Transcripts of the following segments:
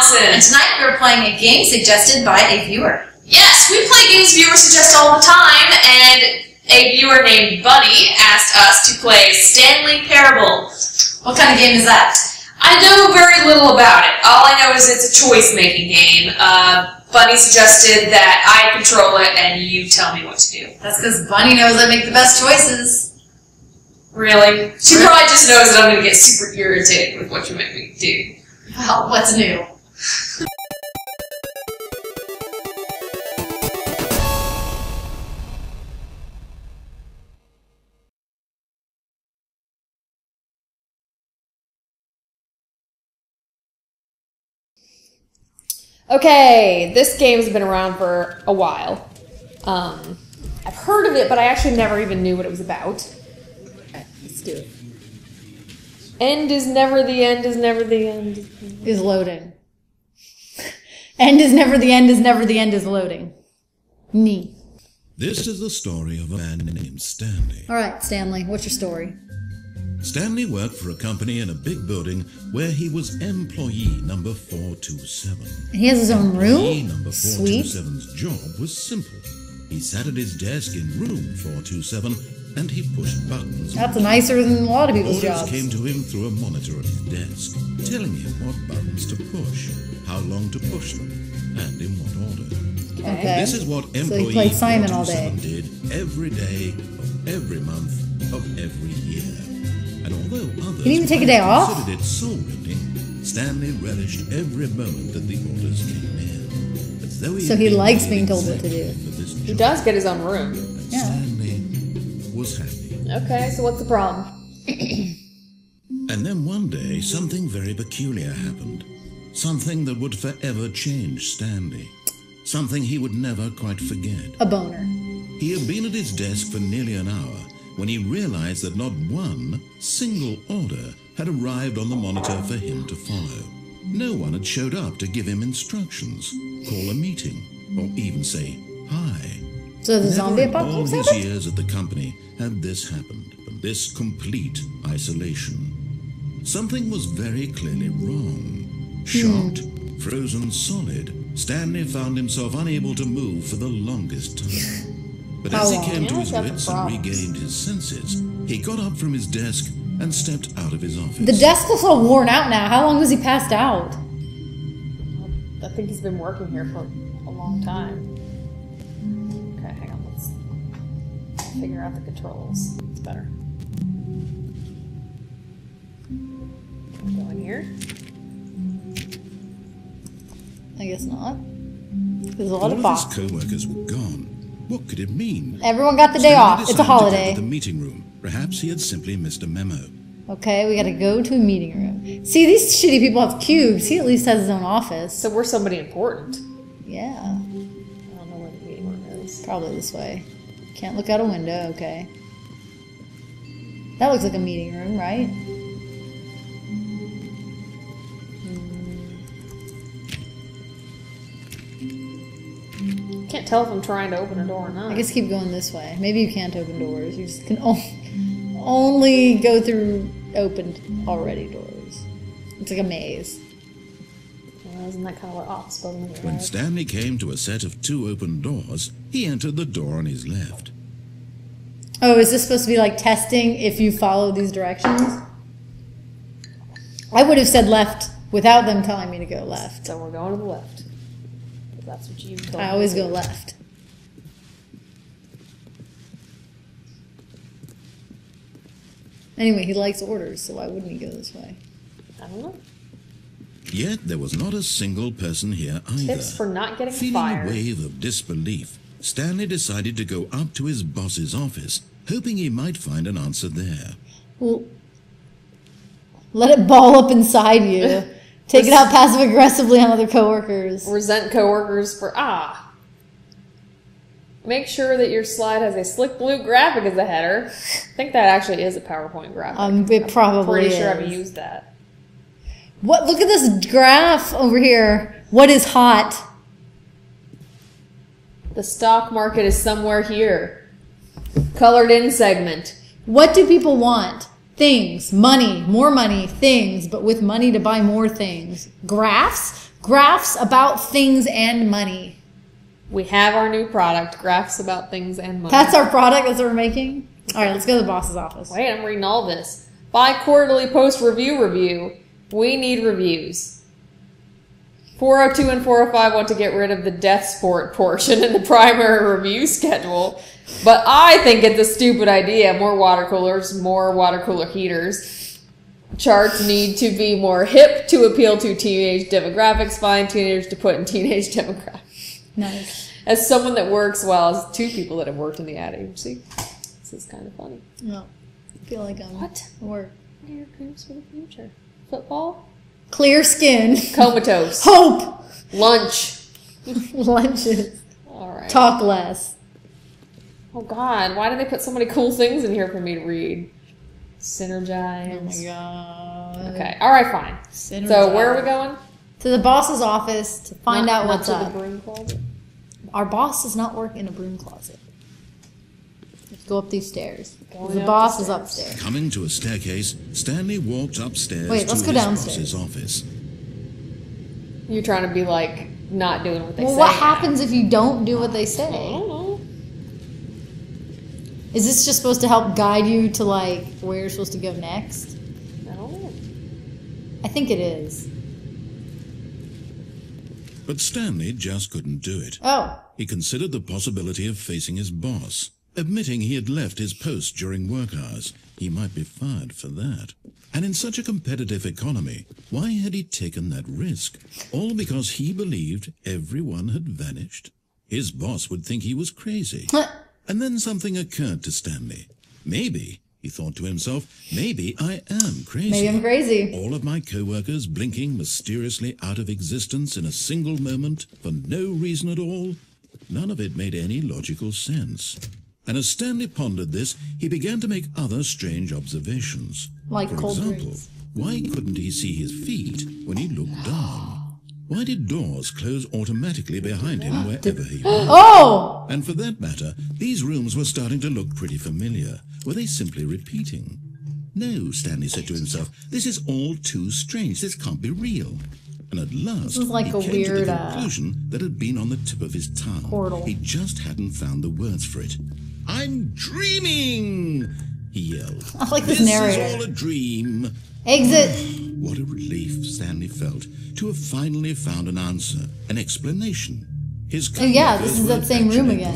Allison. And tonight we're playing a game suggested by a viewer. Yes, we play games viewers suggest all the time, and a viewer named Buddy asked us to play Stanley Parable. What kind of game is that? I know very little about it. All I know is it's a choice-making game. Bunny suggested that I control it and you tell me what to do. That's because Bunny knows I make the best choices. Really? She probably just knows that I'm going to get super irritated with what you make me do. Well, what's new? Okay, this game's been around for a while. I've heard of it, but I actually never even knew what it was about. Okay, let's do it. End is never the end is never the end. Is loading. End is never the end is never the end is loading. Me. This is the story of a man named Stanley. All right, Stanley, what's your story? Stanley worked for a company in a big building where he was employee number 427. And he has his own room? Employee number Sweet. 427's job was simple. He sat at his desk in room 427 and he pushed buttons. That's nicer than a lot of people's Orders jobs. came to him through a monitor at his desk, telling him what buttons to push, how long to push them, and in what order. Okay. This is what So he employee played Simon all day. 427 did every day of every month of every year. And although others He didn't even take a day off? considered it soul-rending, Stanley relished every moment that the orders came in. As though So had he been likes made being told what to do. exactly for this He job. does get his own room. And Yeah. Stanley was happy. Okay, so what's the problem? And then one day, something very peculiar happened. Something that would forever change Stanley. Something he would never quite forget. A boner. He had been at his desk for nearly an hour when he realized that not one single order had arrived on the monitor for him to follow. No one had showed up to give him instructions, call a meeting, or even say hi. So the Never zombie in all apocalypse his happened? years at the company had this happened, and this complete isolation. Something was very clearly wrong. Shocked, frozen solid, Stanley found himself unable to move for the longest time. But How as he long? came to Yeah, his he's got wits some and problems. regained his senses, he got up from his desk and stepped out of his office. The desk looks all worn out now. How long was he passed out? I think he's been working here for a long time. Okay, hang on, let's figure out the controls. It's better. Go in here. I guess not. There's a lot All of of boxes. his co-workers were gone. What could it mean? Everyone got the day Stanley off. It's a decided to go holiday. to the meeting room. Perhaps he had simply missed a memo. Okay, we gotta go to a meeting room. See, these shitty people have cubes. He at least has his own office. So we're somebody important. Yeah, I don't know where the meeting room is. probably this way. Can't look out a window, okay. That looks like a meeting room, right? Can't tell if I'm trying to open a door or not. I guess keep going this way. Maybe you can't open doors. You just can only go through opened already doors. It's like a maze. Well, isn't that kind of what office buildings are When like? Stanley came to a set of 2 open doors, he entered the door on his left. Oh, is this supposed to be like testing if you follow these directions? I would have said left without them telling me to go left. So we're going to the left. That's what you told me. I always to go do. left. Anyway, he likes orders, so why wouldn't he go this way? I don't know. Yet there was not a single person here either. Tips for not getting Feeling fired. a wave of disbelief, Stanley decided to go up to his boss's office, hoping he might find an answer there. Well, let it ball up inside you. Take it out passive aggressively on other coworkers. Resent coworkers for Make sure that your slide has a slick blue graphic as a header. I think that actually is a PowerPoint graphic. It probably Pretty is. sure I've used that. What? Look at this graph over here. What is hot? The stock market is somewhere here. Colored in segment. What do people want? Things, money, more money, things, but with money to buy more things. Graphs? Graphs about things and money. We have our new product, graphs about things and money. That's our product, that's what we're making? Alright, let's go to the boss's office. Wait, I'm reading all this. Bi-quarterly post-review. We need reviews. 402 and 405 want to get rid of the death sport portion in the primary review schedule. But I think it's a stupid idea. More water coolers, more water cooler heaters. Charts need to be more hip to appeal to teenage demographics. Find teenagers to put in teenage demographics. Nice. As someone that works, well, as two people that have worked in the ad agency, this is kind of funny. No. I feel like I'm What? work. What are your dreams for the future? Football? Clear skin. Comatose. Hope. Lunch. Lunches. Alright. Talk less. Oh god, why did they put so many cool things in here for me to read? Synergize. Oh my god. Okay, alright, fine. Synergize. So where are we going? To the boss's office to find out what's not up. to the broom closet? Our boss does not work in a broom closet. Let's go up these stairs. Going The up boss the is stairs. upstairs. Coming to a staircase, Stanley walked upstairs Wait, to let's his go downstairs. boss's office. You're trying to be like, not doing what they Well, say. what happens if you don't do what they I say? don't know. Is this just supposed to help guide you to like where you're supposed to go next? I don't know. I think it is. But Stanley just couldn't do it. Oh, He considered the possibility of facing his boss. Admitting he had left his post during work hours, he might be fired for that. And in such a competitive economy, why had he taken that risk? All because he believed everyone had vanished? His boss would think he was crazy. And then something occurred to Stanley. Maybe, he thought to himself, maybe I am crazy. maybe I'm crazy. All of my co-workers blinking mysteriously out of existence in a single moment for no reason at all. None of it made any logical sense. And as Stanley pondered this, he began to make other strange observations. Like For cold example, drinks. why couldn't he see his feet when he looked down? Why did doors close automatically behind him wherever he went? Oh! And for that matter, these rooms were starting to look pretty familiar. Were they simply repeating? No, Stanley said to himself, this is all too strange. This can't be real. And at last, is like he a came weird, to the conclusion that had been on the tip of his tongue. Portal. He just hadn't found the words for it. I'm dreaming, he yelled. I like this This narrator. is all a dream. Exit. What a relief Stanley felt to have finally found an answer, an explanation. His Oh yeah, co-workers this is that weren't same room actually again.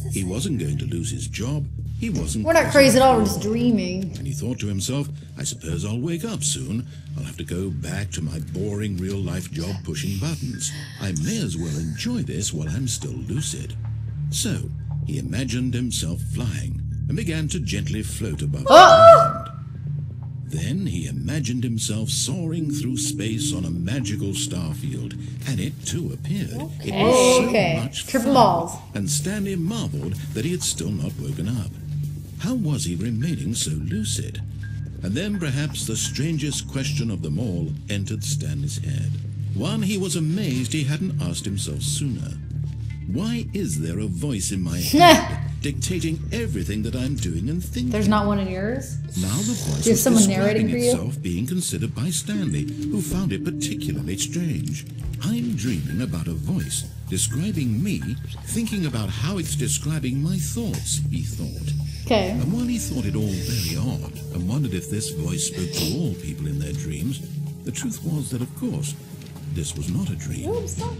wrong. He wasn't going to lose his job. He wasn't. We're not crazy at all, we're just dreaming. And he thought to himself, I suppose I'll wake up soon. I'll have to go back to my boring real-life job pushing buttons. I may as well enjoy this while I'm still lucid. So, he imagined himself flying and began to gently float above the ground. Then he imagined himself soaring through space on a magical star field, and it too appeared. It was so Okay. much Triple fun. balls. And Stanley marveled that he had still not woken up. How was he remaining so lucid? And then perhaps the strangest question of them all entered Stanley's head. One he was amazed he hadn't asked himself sooner. Why is there a voice in my head dictating everything that I'm doing and thinking? There's not one in yours? Now the voice Do you have was someone describing narrating for you? itself being considered by Stanley, who found it particularly strange. I'm dreaming about a voice describing me, thinking about how it's describing my thoughts, he thought. Okay. And while he thought it all very odd, and wondered if this voice spoke to all people in their dreams, the truth was that, of course, this was not a dream.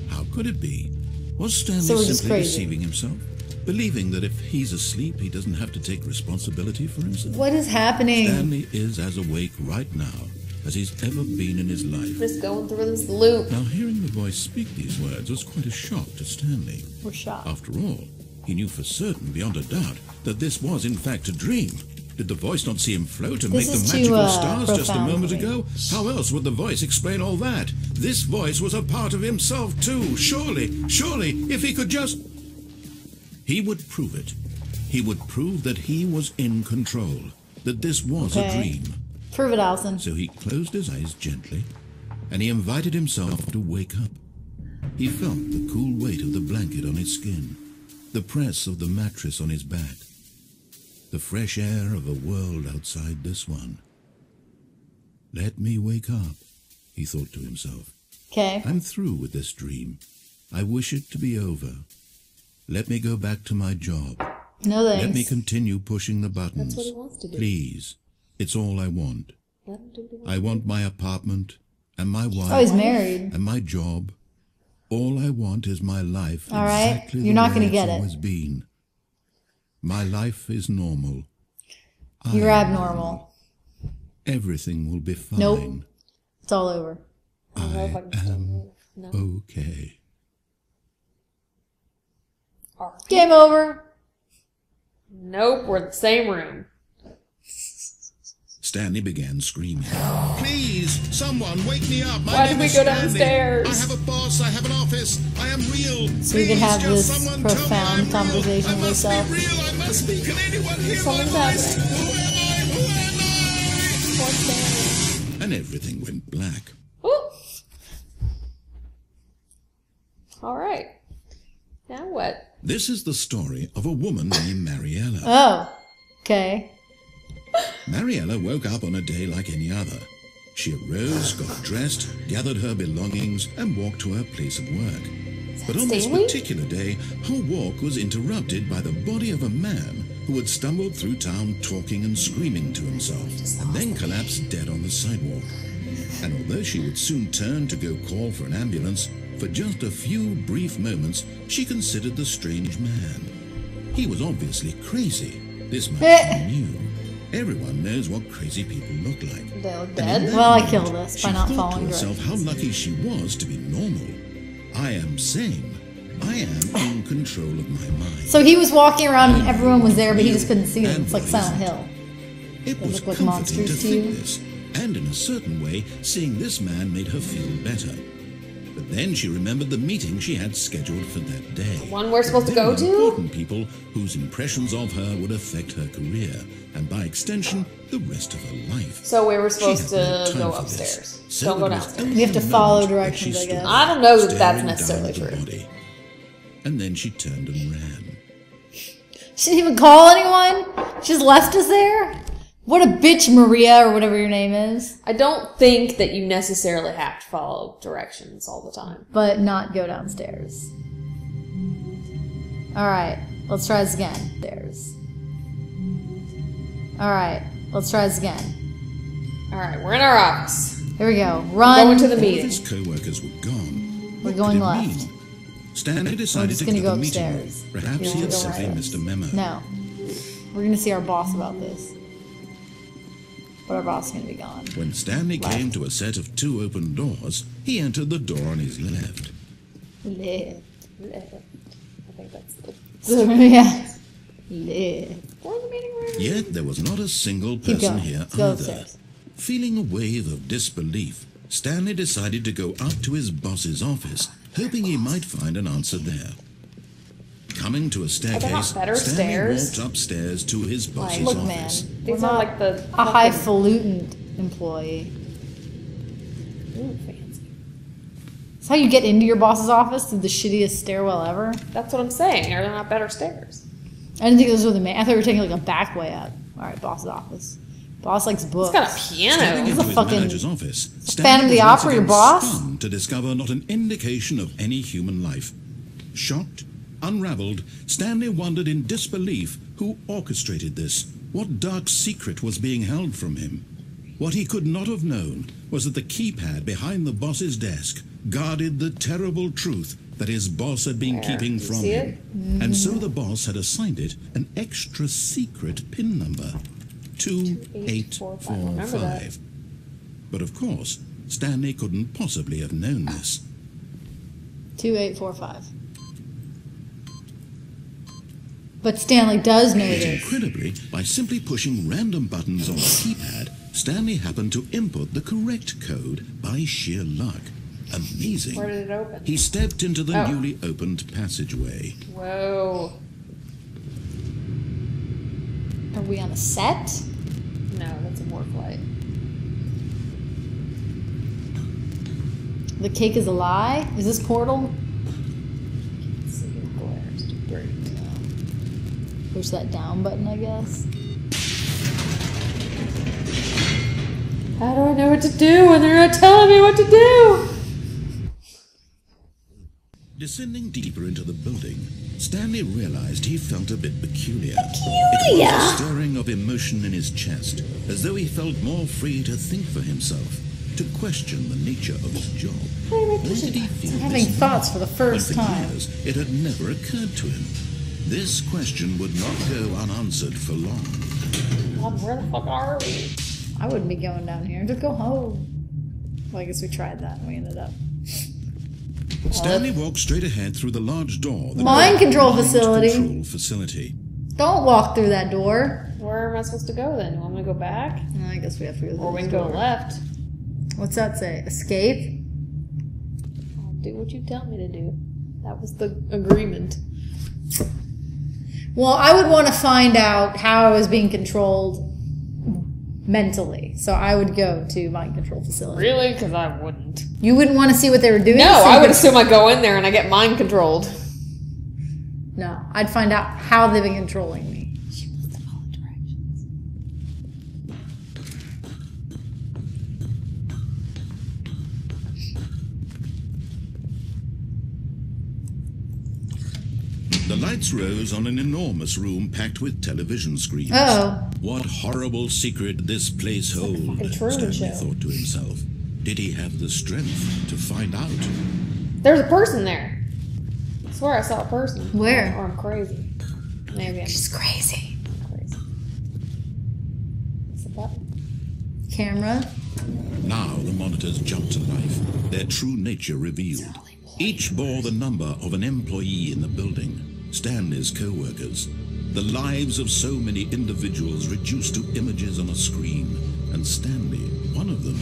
How could it be? Was Stanley So we're just simply crazy. deceiving himself? Believing that if he's asleep, he doesn't have to take responsibility for himself? What is happening? Stanley is as awake right now as he's ever been in his life. Just going through this loop. Now, hearing the voice speak these words was quite a shock to Stanley. We're shocked. After all, he knew for certain, beyond a doubt, that this was in fact a dream. Did the voice not see him float and This make the is too, magical stars just a profound moment for me. ago? How else would the voice explain all that? This voice was a part of himself too. Surely, if he could just... He would prove it. He would prove that he was in control, that this was a Okay. dream. Prove it, Allison. So he closed his eyes gently, and he invited himself to wake up. He felt the cool weight of the blanket on his skin, the press of the mattress on his back, the fresh air of a world outside this one. Let me wake up, he thought to himself. Okay. I'm through with this dream. I wish it to be over. Let me go back to my job. No thanks. Let me continue pushing the buttons. That's what he wants to do. Please. It's all I want. Let him do what he wants. I want my apartment and my wife Oh, he's married. and my job. All I want is my life All right. exactly You're the not way gonna it's get it. always been. My life is normal. You're I- abnormal. Everything will be fine. Nope. It's all over. I don't know if I can still move. No. Okay. All right. Game over. Nope, we're in the same room. Stanley began screaming. Please, someone wake me up. My Why name did we is go Stanley. downstairs? I have a boss. I have an office. I am real. So we can Please, have just this someone tell me profound I'm real. conversation I with must yourself. be real. I must be. Can anyone hear Something's my voice? happening. Who am I? Who am Poor Stanley. I? And everything went black. Ooh. All right. Now what? This is the story of a woman named Mariella. Oh. Okay. Mariella woke up on a day like any other. She arose, got dressed, gathered her belongings, and walked to her place of work. But on this Stanley? particular day, her walk was interrupted by the body of a man who had stumbled through town talking and screaming to himself, and then collapsed dead on the sidewalk. And although she would soon turn to go call for an ambulance, for just a few brief moments, she considered the strange man. He was obviously crazy. This much she knew. Everyone knows what crazy people look like. They look And in dead? that Well, I moment, killed us by she not thought following to herself how lucky she was to be normal. I am sane. I am in control of my mind. So he was walking around and everyone was there, but he just couldn't see them. It's like Silent Hill. It They was look like comforting monsters to to you? think this, and in a certain way, seeing this man made her feel better. But then she remembered the meeting she had scheduled for that day. One we're supposed to There go were to? important people whose impressions of her would affect her career, and by extension, the rest of her life. So we were She supposed had no to time go for this, upstairs. so Don't go it was downstairs. only We have to a follow moment that directions, she I guess. stood I don't know that that's staring down necessarily at the true. body. And then she turned and ran. She didn't even call anyone? She just left us there? What a bitch, Maria, or whatever your name is. I don't think that you necessarily have to follow directions all the time. But not go downstairs. Alright, let's try this again. There's. Alright, let's try this again. All right, we're in our office. Here we go. Run. Going to the All of meeting. his co-workers were gone. We're What going could it left. mean? Stanley decided just to gonna go go to the meeting upstairs. room. Perhaps You he had wanna go simply right? missed a memo. No. We're gonna see our boss about this. But our boss is gonna be gone. When Stanley came to a set of two open doors, he entered the door on his left. Live. I think that's the Yeah. Live. we're in the meeting room. Yet there was not a single Keep person going. here Let's go either. upstairs. Feeling a wave of disbelief, Stanley decided to go up to his boss's office, hoping he might find an answer there. Coming to a staircase, better Stanley stairs? walked upstairs to his boss's Look, man. office. We're These are not like the a highfalutin employee. Ooh, fancy. That's how you get into your boss's office, through the shittiest stairwell ever. That's what I'm saying. Are there not better stairs? I didn't think those were the main. I thought we were taking like a back way up. All right, boss's office. Boss likes books. It's got a Stepping piano. This is into a his fucking manager's office, Phantom of the was once Opera, your again boss? stunned to discover not an indication of any human life. Shocked, unraveled, Stanley wondered in disbelief who orchestrated this. What dark secret was being held from him? What he could not have known was that the keypad behind the boss's desk guarded the terrible truth that his boss had been Where? keeping You from see him. it? And so the boss had assigned it an extra secret PIN number. 2845. Remember that. But of course, Stanley couldn't possibly have known this. 2845. But Stanley does know But this. incredibly, by simply pushing random buttons on the keypad, Stanley happened to input the correct code by sheer luck. Amazing. Where did it open? He stepped into the Oh. newly opened passageway. Whoa. Are we on a set? No, that's a work light. The cake is a lie? Is this Portal? Let's see if it glares to break. Push that down button, I guess. How do I know what to do when they're not telling me what to do? Descending deeper into the building, Stanley realized he felt a bit peculiar. It was a stirring of emotion in his chest, as though he felt more free to think for himself, to question the nature of his job. When did he feel I'm having this thoughts way? for the first When for time. years, it had never occurred to him. This question would not go unanswered for long. God, where the fuck are we? I wouldn't be going down here. Just go home. Well, I guess we tried that and we ended up. Stanley walked straight ahead through the large door. That Mind led to the control mind facility. control facility. Don't walk through that door. Where am I supposed to go then? You want me to go back? I guess we have to go through Or we this can go door. left? What's that say? Escape? I'll do what you tell me to do. That was the agreement. Well, I would want to find out how I was being controlled mentally. So I would go to mind control facility. Really? Because I wouldn't. You wouldn't want to see what they were doing? No, So I you would could- assume I go in there and I get mind controlled. No, I'd find out how they've been controlling me. She must have followed directions. The lights rose on an enormous room packed with television screens. Oh. What horrible secret did this place hold? fucking Truman Stanley Show. thought to himself. Did he have the strength to find out? There's a person there. I swear I saw a person. Where? Or I'm crazy. Maybe I'm She's crazy. crazy. What's the button? Camera. Now the monitors jumped to life, their true nature revealed. Each bore the number of an employee in the building, Stanley's co-workers. The lives of so many individuals reduced to images on a screen, and Stanley, one of them,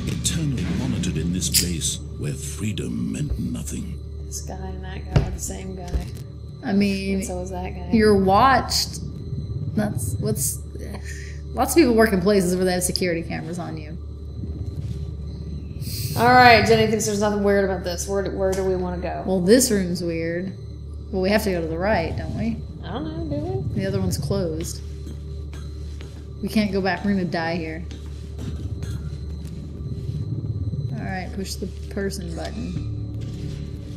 eternally monitored in this place where freedom meant nothing. This guy and that guy are the same guy. I mean, And so is that guy. you're watched. That's what's. Lots of people work in places where they have security cameras on you. Alright, Jenny thinks there's nothing weird about this. Where do we want to go? Well, this room's weird. Well, we have to go to the right, don't we? I don't know, do we? The other one's closed. We can't go back. We're gonna die here. Alright, push the person button.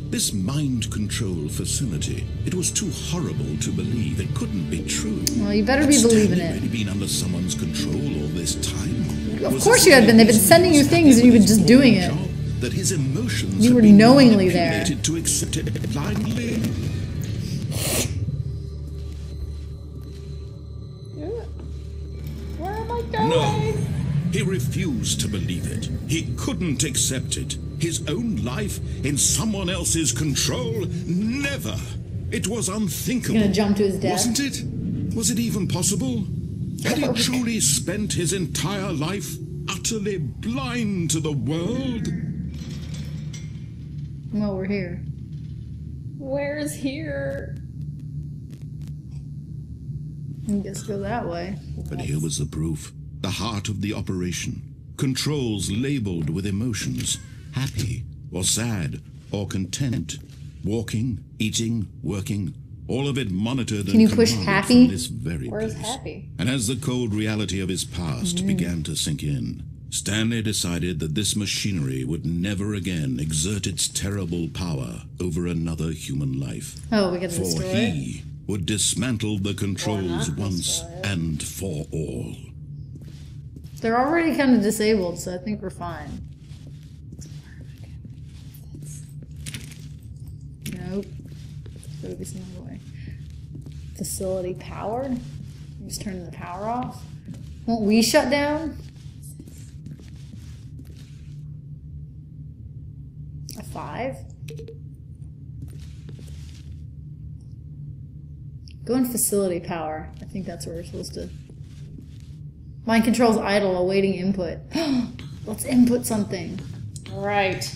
This mind control facility, it was too horrible to believe. It couldn't be true. Well, you better Had be believing Stanley it. really been under someone's control all this time? Of Was course this you had been. They've been reason sending he you was things happy and you've been with just his doing own it. job? That his emotions You had were been knowingly there. manipulated to accept it blindly. Where am I going? No, he refused to believe it. He couldn't accept it. His own life in someone else's control? Never. It was unthinkable. He's gonna jump to his death. Wasn't it? Was it even possible? Had he truly spent his entire life utterly blind to the world? Well, we're here. Where's here? I guess go that way. But here was the proof. The heart of the operation. Controls labeled with emotions. Happy or sad or content. Walking, eating, working. All of it monitored Can you and push commanded happy? from this very Where's place. happy? And as the cold reality of his past began to sink in, Stanley decided that this machinery would never again exert its terrible power over another human life. Oh, we got to For destroy it. he would dismantle the controls not once destroy it. and for all. They're already kind of disabled, so I think we're fine. Nope. Gotta be some other way. Facility power? Just turning the power off? Won't we shut down? A 5? Go in facility power. I think that's where we're supposed to. Mind control's idle, awaiting input. Let's input something. Right.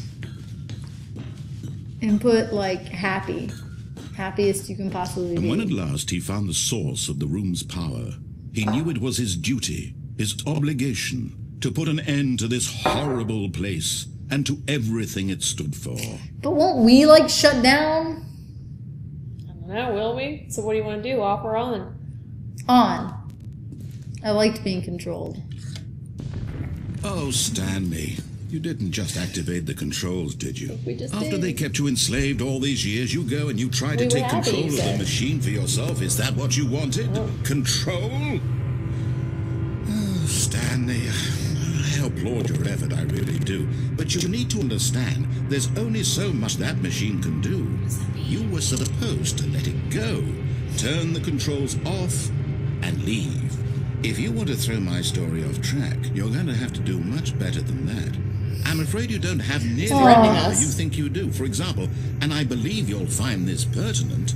Input like happy. Happiest you can possibly And when at be. last he found the source of the room's power, he knew it was his duty, his obligation, to put an end to this horrible place and to everything it stood for. But won't we like shut down? I don't know, will we? So what do you want to do? Off or on? On. I liked being controlled. Oh, Stanley. You didn't just activate the controls, did you? We just After did. they kept you enslaved all these years, you go and you try to We were take happy, control you of the said. machine for yourself. Is that what you wanted? Oh. Control? Oh, Stanley, I applaud your effort, I really do. But you need to understand, there's only so much that machine can do. You were supposed to let it go, turn the controls off, and leave. If you want to throw my story off track, you're going to have to do much better than that. I'm afraid you don't have nearly the threatening power us. you think you do. For example, and I believe you'll find this pertinent,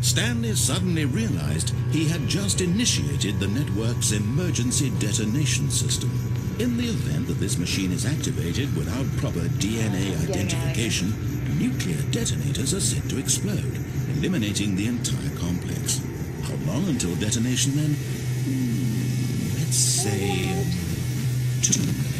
Stanley suddenly realized he had just initiated the network's emergency detonation system. In the event that this machine is activated without proper DNA identification, nuclear detonators are set to explode, eliminating the entire complex. How long until detonation then? Let's say 2 minutes.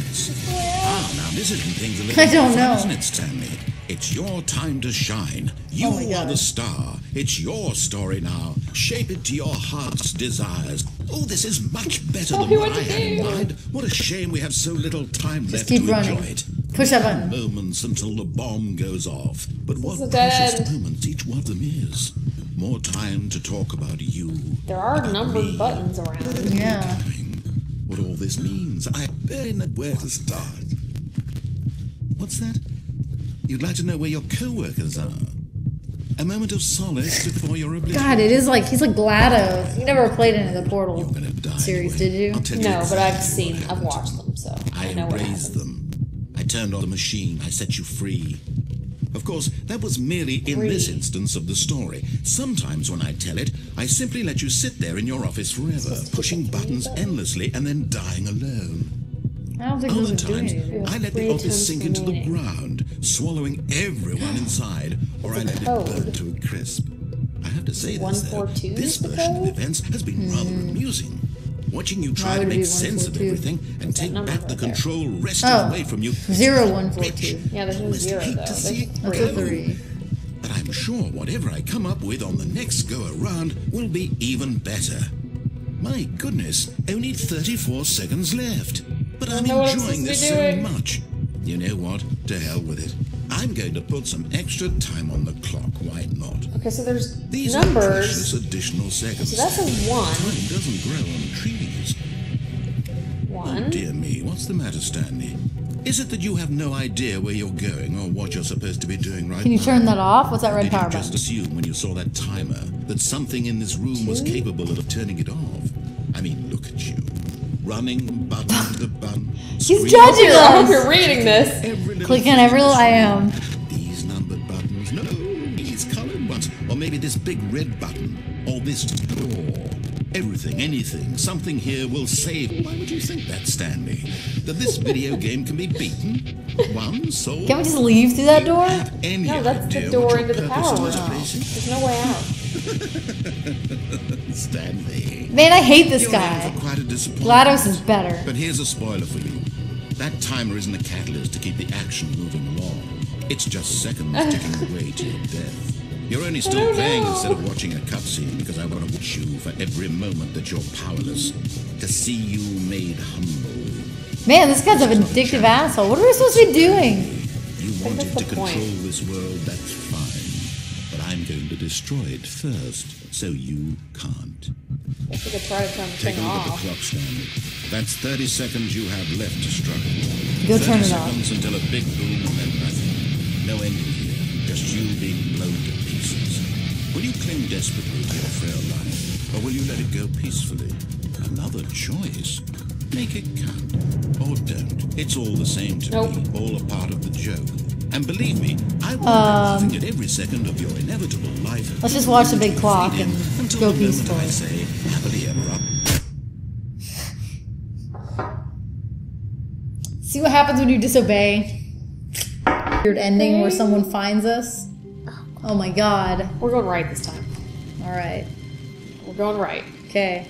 Now this isn't things a little I don't fun, know. isn't it, Stanley? It's your time to shine. You Oh my are God. the star. It's your story now. Shape it to your heart's desires. Oh, this is much better Tell than me what what I to had in do. mind. What a shame we have so little time left keep to running. enjoy it. Push that button. Moments until the bomb goes off. But what is a dead precious end. moments each one of them is. More time to talk about you. There are about numbered me. buttons around. Yeah. What all this means. I barely know where to start. What's that? You'd like to know where your co-workers are? A moment of solace before your oblivion. God, it is like he's like GLaDOS. You never played any of the Portal You're gonna die series, anyway. did you? I'll tell you No, but exactly I've what seen, I've happened. watched them, so I I know what erased happens. them. I turned on the machine. I set you free. Of course, that was merely in Free. this instance of the story. Sometimes when I tell it, I simply let you sit there in your office forever, pushing buttons endlessly and then dying alone. I don't think Other those are doing times, anything. I let Three the office attempts sink into the remaining. ground, swallowing everyone inside, or I let it code. burn to a crisp. I have to say this, though, 142 this is the version of code? events has been rather amusing. Watching you try Why to would it make be sense of 142? everything and take number back the right there? control wrested Oh. away from you. 0142. Yeah, there's no Almost zero hate though. to There's see it That's three. a 3. But I'm sure whatever I come up with on the next go around will be even better. My goodness, only 34 seconds left. But I'm know what I'm enjoying supposed this to be so doing. much. You know what? To hell with it. I'm going to put some extra time on the clock. Why not? Okay, so there's These are precious numbers. additional seconds. So that says 1. Time doesn't grow on trees. Oh, 1. dear me, what's the matter, Stanley? Is it that you have no idea where you're going or what you're supposed to be doing right Can you now? turn that off? What's that red Did you power just button? assume when you saw that timer that something in this room was capable of turning it off? I mean, look at you. Running button to button. He's judging I hope us. you're reading this. Every little Click on thing every in little this I room. am. These numbered buttons. No, these colored ones. Or maybe this big red button. Or this door. Everything, anything, something here will save. Why would you think that, Stanley? That this video game can be beaten? One soul? Can't we just leave through that door? Any No, that's idea the door what your into the purpose power in room. this place is? There's no way out. Stanley. Man, I hate this You're in guy. for quite a disappointment. GLaDOS is better. But here's a spoiler for you. That timer isn't a catalyst to keep the action moving along. It's just seconds ticking away to your death. You're only still don't playing know. instead of watching a cutscene because I want to watch you for every moment that you're powerless. To see you made humble. Man, this guy's a vindictive asshole. What are we supposed to be doing? You wanted that's to the control point. this world, that's fine. But I'm going to destroy it first, so you can't. Guess we could try to turn the Take thing a look at the off. clock, Stanley. That's 30 seconds you have left to struggle. Go turn 30 it off. seconds until a big boom and then nothing. No ending here, just you being blown to pieces. Will you cling desperately to your frail life, or will you let it go peacefully? Another choice. Make it count, or don't. It's all the same to Nope. me, all a part of the joke. And believe me, I will be laughing at every second of your inevitable life. Let's just watch the big clock and until go the moment I peacefully. say, happily ever up. See what happens when you disobey? Weird ending where someone finds us. Oh my god. We're going right this time. Alright. We're going right. Okay.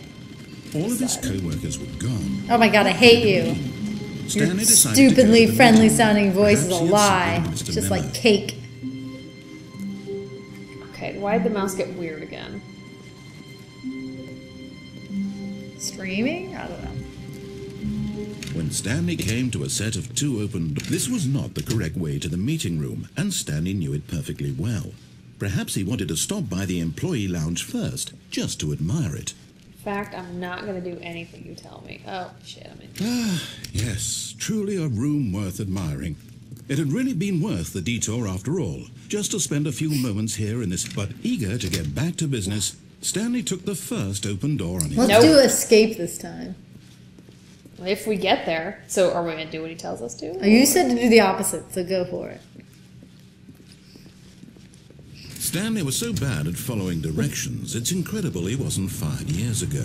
All of his co-workers were gone. Oh my god, I hate you. Your Stanley decided to go stupidly to the friendly meeting. sounding voice is a Perhaps he had lie. something It's Mr. just Miller. like cake. Okay, why did the mouse get weird again? Streaming? I don't know. When Stanley came to a set of 2 open doors, this was not the correct way to the meeting room, and Stanley knew it perfectly well. Perhaps he wanted to stop by the employee lounge first, just to admire it. In fact, I'm not going to do anything you tell me. Oh, shit, I'm in. Ah, yes, truly a room worth admiring. It had really been worth the detour after all, just to spend a few moments here in this. But eager to get back to business, Stanley took the first open door on his Let's Nope. do escape this time. If we get there. So are we going to do what he tells us to? Oh, you said to do the opposite, so go for it. Stanley was so bad at following directions, it's incredible he wasn't 5 years ago.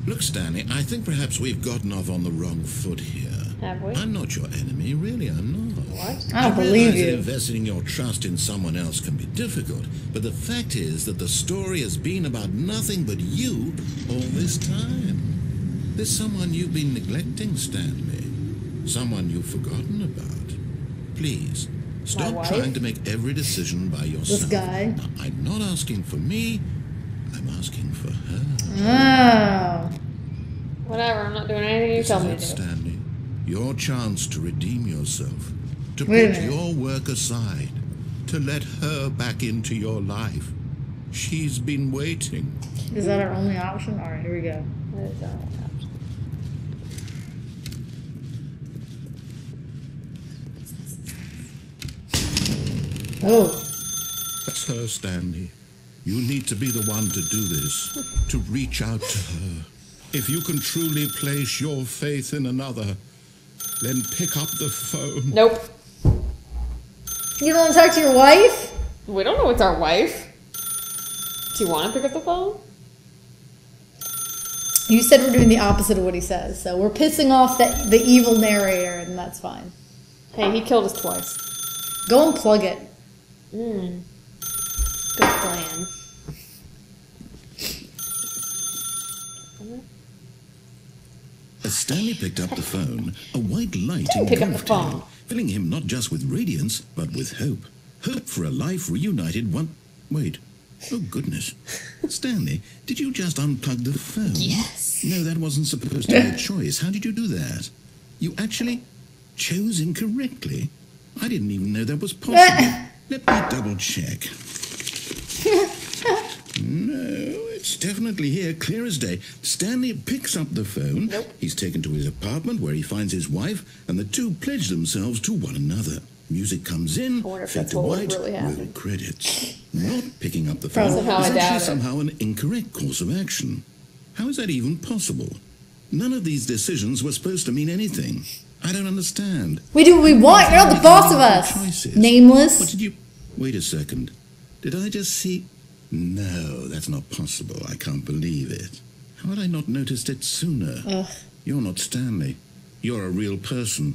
Look, Stanley, I think perhaps we've gotten off on the wrong foot here. Have we? I'm not your enemy, really, I'm not. What? I don't believe realize that you. investing your trust in someone else can be difficult, but the fact is that the story has been about nothing but you all this time. There's someone you've been neglecting, Stanley. Someone you've forgotten about. Please, stop wife? trying to make every decision by yourself. This guy? Now, I'm not asking for me, I'm asking for her. Oh. Whatever, I'm not doing anything you This tell is me it, to do. Stanley. Your chance to redeem yourself. To Wait a put minute. your work aside. To let her back into your life. She's been waiting. Is that our only option? Alright, here we go. That is our only option. Oh. That's her, Stanley. You need to be the one to do this. To reach out to her. If you can truly place your faith in another, then pick up the phone. Nope. You don't want to talk to your wife? We don't know it's our wife. Do you want to pick up the phone? You said we're doing the opposite of what he says, so we're pissing off the evil narrator, and that's fine. Hey, he killed us twice. Go and plug it. Good plan. As Stanley picked up the phone, a white light Don't pick up the engulfed phone. him, filling him not just with radiance, but with hope. Hope for a life reunited one... Wait. Oh, goodness. Stanley, did you just unplug the phone? Yes. No, that wasn't supposed to be a choice. How did you do that? You actually chose incorrectly. I didn't even know that was possible. Let me double check. No, it's definitely here, clear as day. Stanley picks up the phone. Nope. He's taken to his apartment where he finds his wife, and the two pledge themselves to one another. Music comes in, I wonder if fade that's to what would white, really happen. roll credits. Not picking up the phone Probably. is Somehow I doubt actually it. somehow an incorrect course of action. How is that even possible? None of these decisions were supposed to mean anything. I don't understand. We do what we want. You're not the boss of us. Choices. What Nameless. did you... Wait a second. Did I just see... No, that's not possible. I can't believe it. How had I not noticed it sooner? Ugh. You're not Stanley. You're a real person.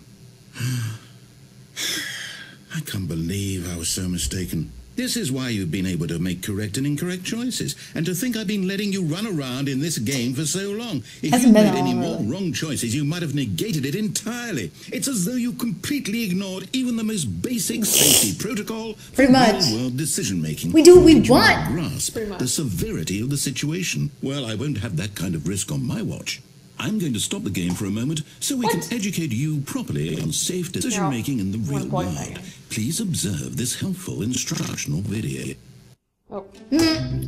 I can't believe I was so mistaken. This is why you've been able to make correct and incorrect choices. And to think I've been letting you run around in this game for so long. If Hasn't you been made that any long, more really. wrong choices, you might have negated it entirely. It's as though you completely ignored even the most basic safety protocol for Pretty much. real-world decision-making. We do what we Did you not want. grasp Pretty much. the severity of the situation? Well, I won't have that kind of risk on my watch. I'm going to stop the game for a moment so we can educate you properly on safe decision-making in the real plug world. that in. Please observe this helpful instructional video. Oh.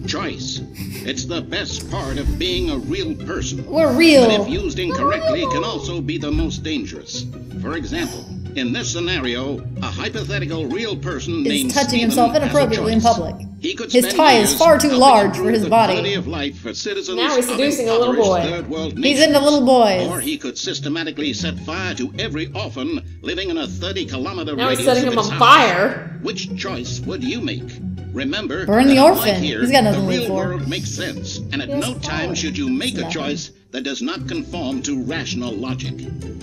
Choice. It's the best part of being a real person. We're But real. if used incorrectly, can also be the most dangerous. For example, in this scenario, a hypothetical real person Is named touching Stephen himself has a inappropriately in choice. public. He could His spend tie is years far too helping large for improve his the body. quality of life for citizens Now he's of seducing a little impoverished boy. third world He's nations. into little boys. Or he could systematically set fire to every orphan living in a 30-kilometer Now he's radius setting of him its on house. fire. Which choice would you make? Remember, Burn the that orphan. unlike here, He's got nothing the to live real for. world makes sense, and at He has no time power. should you make a Nothing. choice that does not conform to rational logic.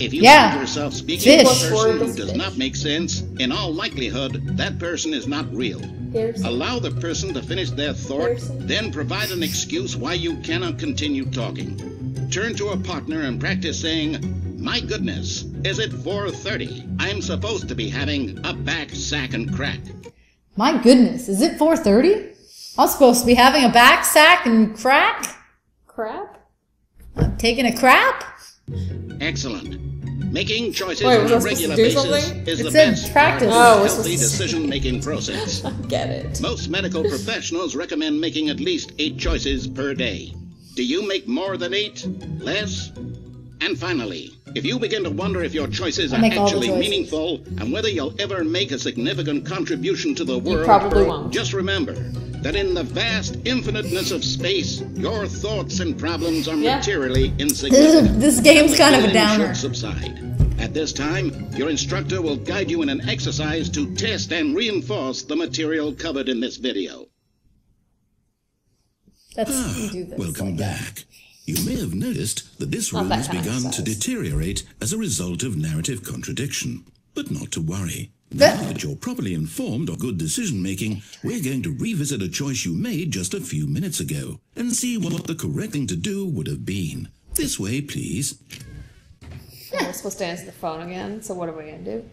If you Yeah. find yourself speaking Fish. to a Plus person word who is does fish. not make sense, in all likelihood, that person is not real. Here's Allow the person to finish their thought, Person. then provide an excuse why you cannot continue talking. Turn to a partner and practice saying, "My goodness, is it 4:30? I'm supposed to be having a back, sack, and crack." My goodness, is it 4:30? I'm supposed to be having a back sack and crack? Crap? I'm taking a crap? Excellent. Making choices Wait, on was a I supposed regular to do basis something? is It the said best practice. part Oh, of it's a healthy supposed to- decision-making process. Get it. Most medical professionals recommend making at least 8 choices per day. Do you make more than 8? Less? And finally, if you begin to wonder if your choices I are make all the actually choices. meaningful and whether you'll ever make a significant contribution to the world, probably won't. just remember that in the vast infiniteness of space, your thoughts and problems are Yeah. materially insignificant. This game's kind of a The feeling downer. should subside. At this time, your instructor will guide you in an exercise to test and reinforce the material covered in this video. That's you do this. Welcome like that. back. You may have noticed that this Not room that has kind of begun to exercise. deteriorate as a result of narrative contradiction. But not to worry. That- Now that you're properly informed of good decision-making, we're going to revisit a choice you made just a few minutes ago and see what the correct thing to do would have been. This way, please. Oh, we're supposed to answer the phone again, so what are we gonna do?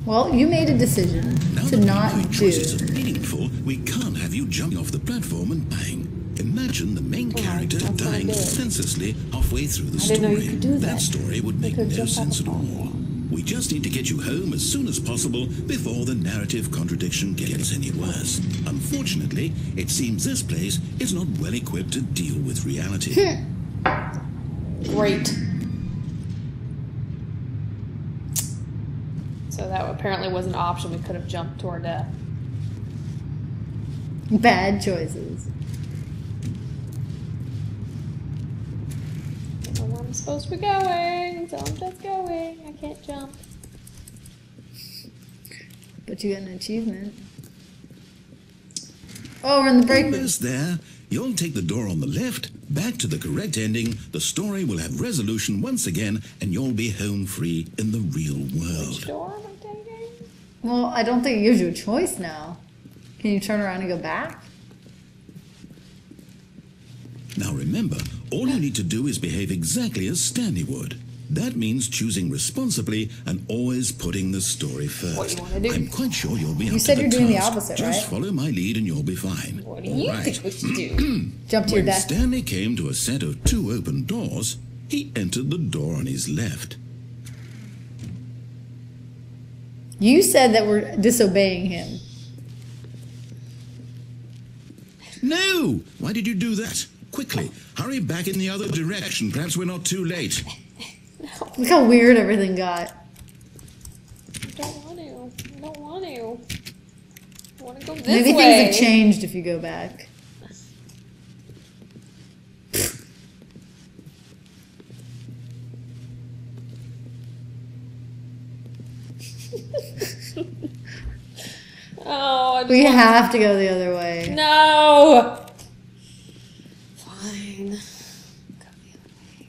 Well, you made a decision Now to that not my do. choices are meaningful, we can't have you jumping off the platform and bang. Imagine the main character that's what I dying did. senselessly halfway through the I story. didn't know you could do that. story would You make could no jump off sense the at all. We just need to get you home as soon as possible before the narrative contradiction gets any worse. Unfortunately, it seems this place is not well equipped to deal with reality. Great. So that apparently was an option. We could have jumped to our death. Bad choices. I don't know where I'm supposed to be going, so I'm just going. I can't jump. But you got an achievement. Oh, we're in the break room. Almost there. You'll take the door on the left, back to the correct ending, the story will have resolution once again, and you'll be home free in the real world. Door am I taking? Well, I don't think it gives you a choice now. Can you turn around and go back? Now remember, all you need to do is behave exactly as Stanley would. That means choosing responsibly and always putting the story first. What you wanna do? I'm quite sure you'll be up You to said the you're doing the task. opposite, Just right? follow my lead and you'll be fine. What do you All right. think we should do? Jump to your When death. Stanley came to a set of 2 open doors, he entered the door on his left. You said that we're disobeying him. No! Why did you do that? Quickly, hurry back in the other direction. Perhaps we're not too late. Look how weird everything got. I don't want to. I don't want to. I want to go this Maybe way. things have changed if you go back. Oh, I just We want- have to go the other way. No. Fine. Go the other way.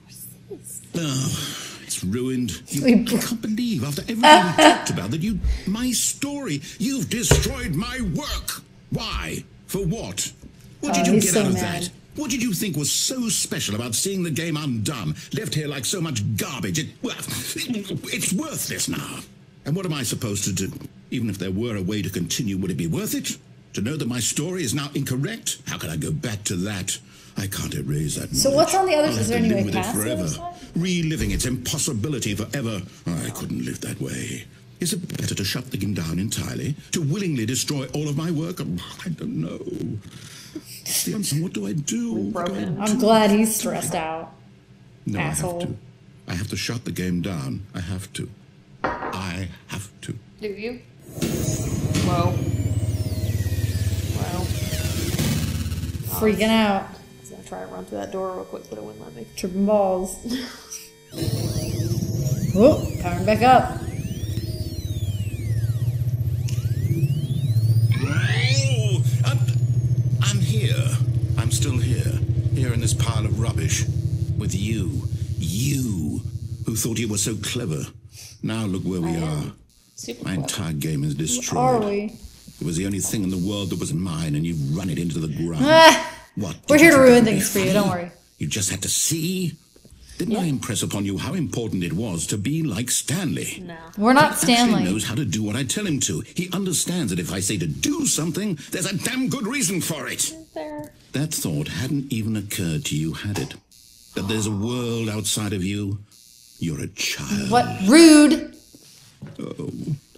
What's this? Oh, it's ruined. We- I can't believe after everything we talked about that my story, you've destroyed my work. Why? For what? What did Oh, you he's get so out of mad. that? What did you think was so special about seeing the game undone, left here like so much garbage? It's worthless now. And what am I supposed to do? Even if there were a way to continue, would it be worth it? To know that my story is now incorrect? How can I go back to that? I can't erase that. So knowledge. what's on the other- I'll is have there to any live way with it past the other forever, side? reliving its impossibility forever. I couldn't live that way. Is it better to shut the game down entirely? To willingly destroy all of my work? I don't know. It's the answer. What do I do? What do I Broken. I'm do? glad he's stressed out. No, Asshole. I have to. I have to shut the game down. I have to. I have to. Do you? Whoa. Wow. Freaking out. I was gonna try to run through that door real quick, but it wouldn't let me. Tripping balls. Oh, powering back up. Oh, I'm here. I'm still here. Here in this pile of rubbish. With you. You, who thought you were so clever. Now look where we are. Super My clever. entire game is Are destroyed. we? It was the only thing in the world that was mine, and you've run it into the ground. Ah, What? we're did here you to think ruin it would be things for you, funny? don't worry. You just had to see. Didn't I impress upon you how important it was to be like Stanley? No. We're not He actually Stanley. knows how to do what I tell him to. He understands that if I say to do something, there's a damn good reason for it. Is there? That thought hadn't even occurred to you, had it? That there's a world outside of you? You're a child. What? Rude. Oh.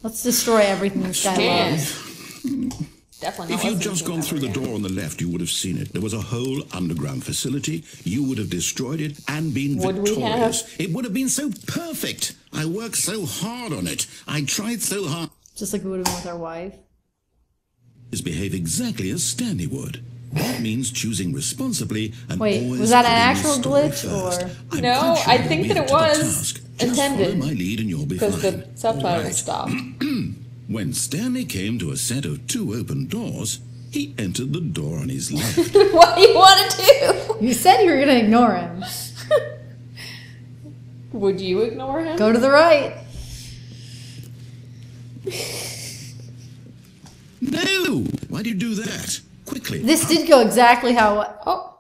Let's destroy everything this guy Can't. loves. Definitely not. If you'd listening just to gone him through the ever door on the left, you would have seen it. There was a whole underground facility. You would have destroyed it and been Would we victorious. have? It would have been so perfect. I worked so hard on it. I tried so hard. Just like we would have been with our wife. Is behave exactly as Stanley would. That means choosing responsibly and Wait, always was that an putting the actual story glitch, first. or- I'm No, quite sure I you'll think be that up it to the was task. Just intended, follow my lead and you'll be because the fine. subtitles Right. stopped. When Stanley came to a set of 2 open doors, he entered the door on his left. What do you want to do? You said you were gonna ignore him. Would you ignore him? Go to the right. No! Why did you do that? Quickly. This did go exactly how. Oh,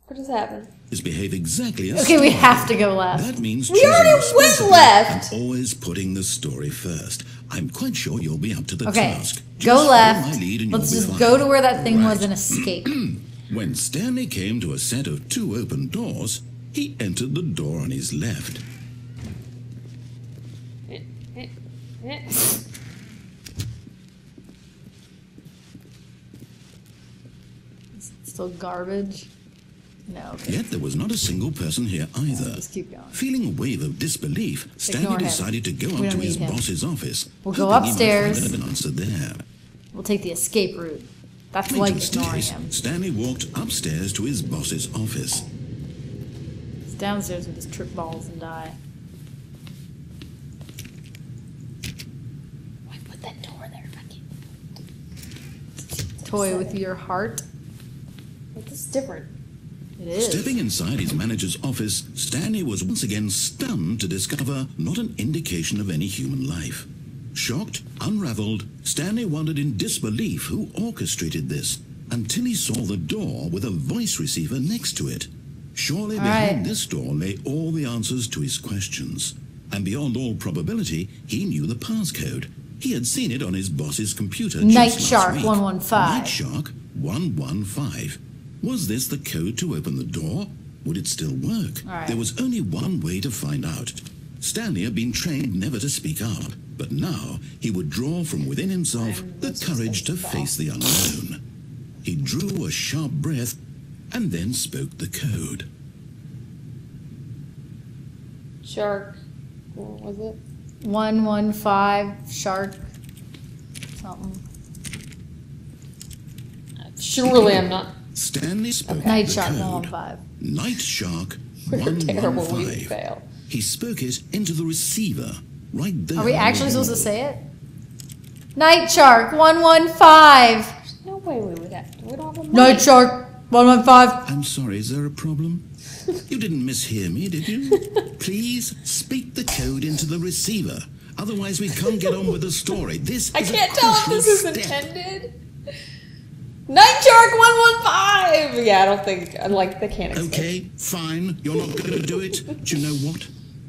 what just happened? Is behave exactly as Okay, we Stanley have to would. go left. That means We choosing already went responsibly left. and always putting the story first. I'm quite sure you'll be up to the Okay, task. Just go follow left. my lead and you'll Let's be just fine. go to where that thing was Right. and escape. When Stanley came to a set of 2 open doors, he entered the door on his left. Still garbage. No. Okay. Yet there was not a single person here either. Just keep going. Feeling a wave of disbelief, Stanley Ignore him. decided to go We up don't to his need him. boss's office. We'll go hoping he might upstairs. find an answer there. We'll take the escape route. That's Coming like to the ignoring stairs, him. Stanley walked upstairs to his boss's office. He's downstairs with his trip balls and die. Why put that door there? Toy with your heart. This is different. It is. Stepping inside his manager's office, Stanley was once again stunned to discover not an indication of any human life. Shocked, unraveled, Stanley wondered in disbelief who orchestrated this until he saw the door with a voice receiver next to it. Surely behind right. this door lay all the answers to his questions. And beyond all probability, he knew the passcode. He had seen it on his boss's computer Night just last Shark week. 115. Night Shark 115. Was this the code to open the door? Would it still work? All right. There was only one way to find out. Stanley had been trained never to speak up, but now he would draw from within himself the courage to face the unknown. He drew a sharp breath and then spoke the code. Shark. What was it? 115 shark something. Surely I'm not. Stanley spoke Night the Shark code. 115. Night Shark We're terrible. We 115. fail. He spoke it into the receiver right there. Are we on actually the supposed to wall. say it? Night Shark 115. No way we would have. We don't have a Night Shark 115. I'm sorry, is there a problem? You didn't mishear me, did you? Please speak the code into the receiver. Otherwise, we can't get on with the story. This I is a can't tell if crucial this is step. intended. Night Shark 115. Yeah, I don't think. Like they can't escape. Okay, fine. You're not going to do it. Do you know what?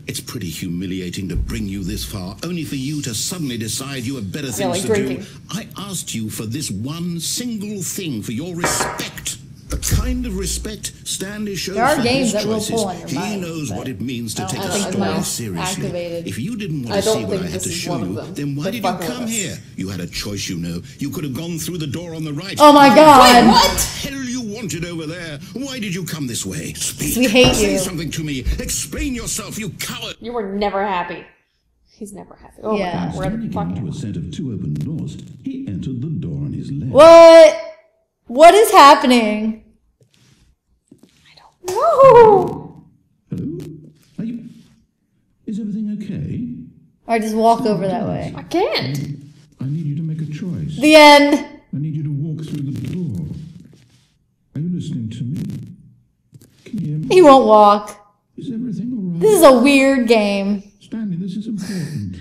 It's pretty humiliating to bring you this far, only for you to suddenly decide you have better Yeah, things like to drinking. do. I asked you for this one single thing, for your respect. The kind of respect Stanley showed There are for games his that will choices. pull on your He mind, knows but what it means to I take don't a think story mine's seriously. activated. If you didn't want I to see don't what think I had this to is show one of you, them. then why They're did you fucking with come us. here? You had a choice, you know. You could have gone through the door on the right. Oh my God. What the hell you wanted over there? Why did you come this way? Speak. We hate Say you. something to me. Explain yourself, you coward. You were never happy. He's never happy. Oh Yeah. my God, we're at the fucking. set of 2 open doors. He entered the door on his left. What? What is happening? No. Hello? Are you... Is everything okay? Alright, just walk over that way. I can't. I need you to make a choice. The end. I need you to walk through the door. Are you listening to me? Can you hear me? He won't walk. Is everything all right? This is a weird game. Stanley, this is important.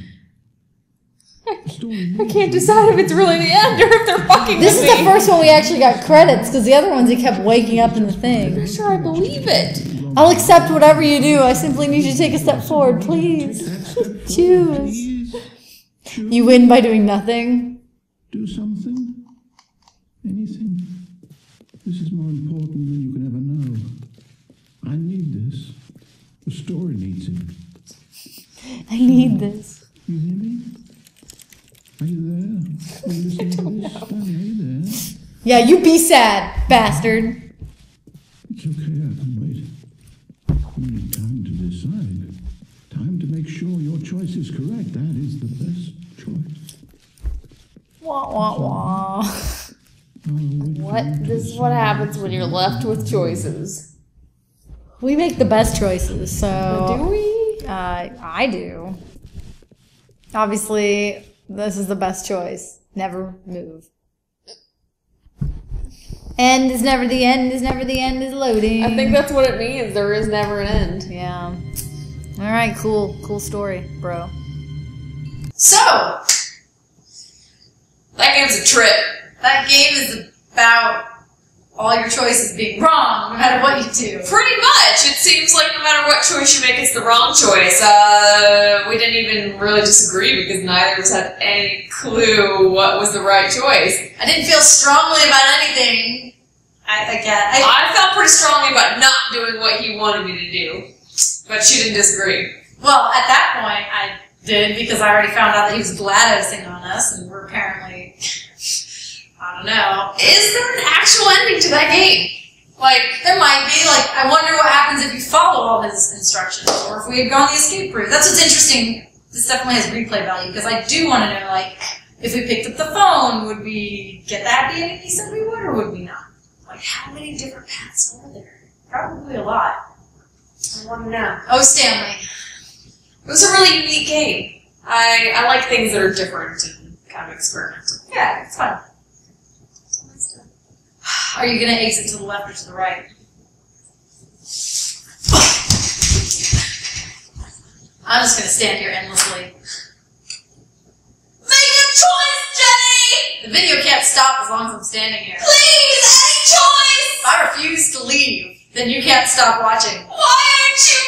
I can't decide if it's really the end or if they're fucking This with is me. the first one we actually got credits, because the other ones he kept waking up in the I'm thing. not sure I believe it. I'll accept whatever you do. I simply need you to take a step forward, please. Choose. You win by doing nothing. Do something. Anything. This is more important than you can ever know. I need this. The story needs it. I need this. You hear me? Are you there? Are you listening to this? Stanley, are you there? Yeah, you be sad, bastard. It's okay, I can wait. You need time to decide. Time to make sure your choice is correct. That is the best choice. Wah, wah, wah. This is what happens when you're left with choices. We make the best choices, so... Do we? I do. Obviously, this is the best choice. Never move. End is never the end is never the end is loading. I think that's what it means. There is never an end. Yeah. Alright, cool. Cool story, bro. So, that game's a trip. That game is about all your choices being wrong, no matter what you do. Pretty much. It seems like no matter what choice you make, it's the wrong choice. We didn't even really disagree because neither of us had any clue what was the right choice. I didn't feel strongly about anything. I felt pretty strongly about not doing what he wanted me to do, but she didn't disagree. Well, at that point, I did because I already found out that he was GLaDOSing on us, and we're apparently, I don't know. Is there an actual ending to that game? Like, There might be, like, I wonder what happens if you follow all his instructions, or if we had gone the escape route. That's what's interesting. This definitely has replay value, because I do want to know, like, if we picked up the phone, would we get the happy ending he said we would, or would we not? Like, how many different paths are there? Probably a lot. I want to know. Oh, Stanley. It was a really unique game. I like things that are different and kind of experimental. Yeah, it's fun. Are you going to exit to the left or to the right? I'm just going to stand here endlessly. Make a choice, Jenny! The video can't stop as long as I'm standing here. Please, any choice! If I refuse to leave, then you can't stop watching. Why aren't you